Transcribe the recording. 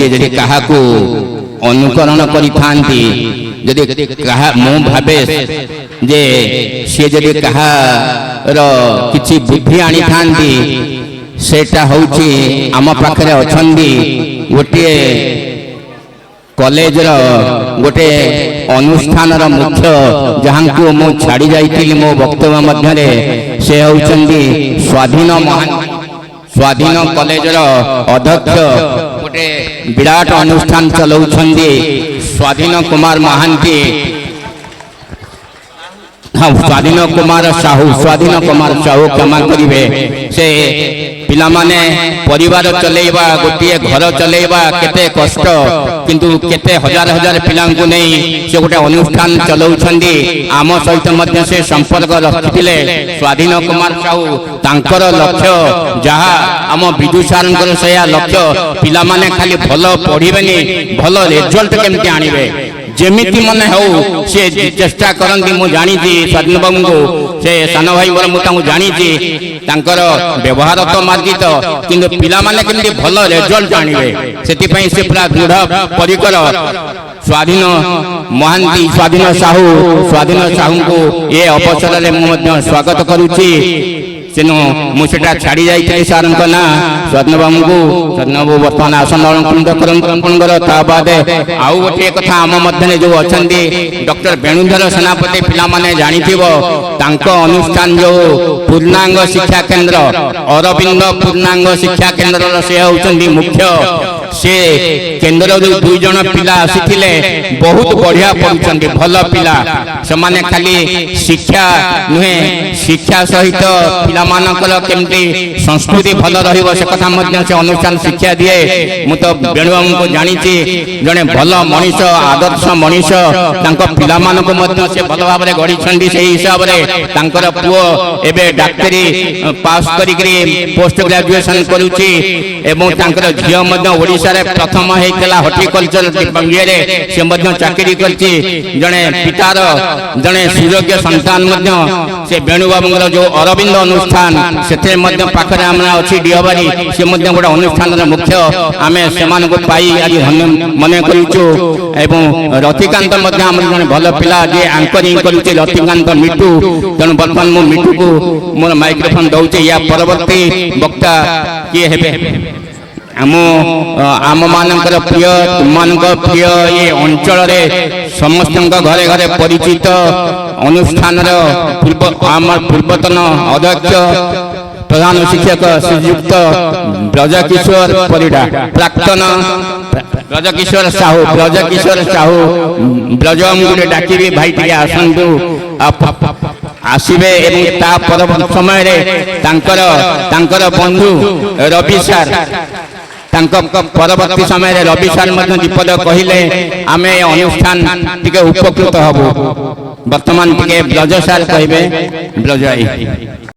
सी जदि काहाकू अनुकरण करिथांती जदि कहा मु भाबे जे सी जदि कहार किछि बुद्धि आनी थांती सेटा होउची आम पाखरे अछंदी गोटे कॉलेज गोटे अनुष्ठान मुख्य जहां को मु छाड़ी जाइतिली मो वक्तव्य मध्य से होउचंदी स्वाधीन कॉलेज अध्यक्ष गोटे विराट अनुष्ठान चलाउछंदी स्वाधीन कुमार महांती हाँ स्वाधीन कुमार साहू क्षमा करिवे से पिला माने परिवार चलेबा गोटे घर चलेबा केते कष्ट किंतु केते हजार हजार पिलांकु नै से गोटे अनुष्ठान चलाउछंदी आम सहित मध्य से संपर्क रखिथिले स्वाधीन कुमार साहू तांकर लक्ष्य जहा आम विदु सारंकर से लक्ष्य पिला माने खाली भलो पढिबेनी भलो रिजल्ट केमति आनिबे जेमिति मन हो से चेष्टा करंती मु जानी स्वाधीन बाबू को से सान भाई मोर मु जानी व्यवहार तो मार्जित किंतु पिला माने केमति भल रिजल्ट आनिबे सेति पई से पूरा दृढ़ परिकर स्वाधीन महांती स्वाधीन साहू को ये अवसर में मु स्वागत करुछि सेनु मुसेटा छाड़ी जाइए सार ना स्वाधीन बाबू को स्वाधीन बाबू बर्तमान आसन अलंकृत ता बाद आउ गोटे कथा आम मध्य जो अच्छा डॉक्टर वेणुधर सेनापति पिला माने जानिथिबो तांको अनुष्ठान जो पूर्णांग शिक्षा केंद्र अरविंद पूर्णांग शिक्षा केंद्र से होउचंदी मुख्य से केंद्र जो दुई जन पिला आसीथिले बहुत बढ़िया पढ़ुचंदी भल पिला समाने खाली शिक्षा नुहे शिक्षा सहित पिला मानकर केमती संस्कृति भल रहिबो से कथा मध्य से अनुष्ठान शिक्षा दिए मु तो बेणुबाबू को जानी जड़े भल मनीष आदर्श मनीष तांको पिला मानको मध्य से भल भाव में गढ़ी से हिसाब से तांकर पुओ एबे डाक्टरी पास करी पोस्ट ग्रेजुएशन करुची एवं तांकर झियो मध्य ओडिशा रे प्रथम हेतला हॉर्टिकल्चर ये से मध्य चाकरी करची जड़े पितार जड़े सुयोग्य संतान मध्य से वेणुबाबूर जो अरविंद अनुष्ठान से पाखे आम अच्छी डिहबारी से गोटे अनुष्ठान मुख्य आम से पाई आज धन्य मन करुचु एवं रतिकांत आम जन भल पिला जे आंकरिंग करुचे रतिकांत मिटू तेणु बर्तमान मु मिटू को मोर माइक्रोफोन दौचे या परवर्ती वक्ता किए हेबे आम मानकर प्रिय तुम प्रिय ये अंचल समस्त घरे घरे परिचित अनुष्ठान पूर्वतन अध्यक्ष प्रधान शिक्षक श्रीयुक्त ब्रजकिशोर परिडा प्राक्तन ब्रजकिशोर साहू ब्रजबाबू डाकिबी भाई टिके आसंतु आसबे परवर्ती समय तांकर बंधु रवि सार परवर्ती समय रवि सार दीपद कहले आम अनुष्ठान टिके उपकृत हबु वर्तमान टिके ब्रज सार कहबे ब्रज।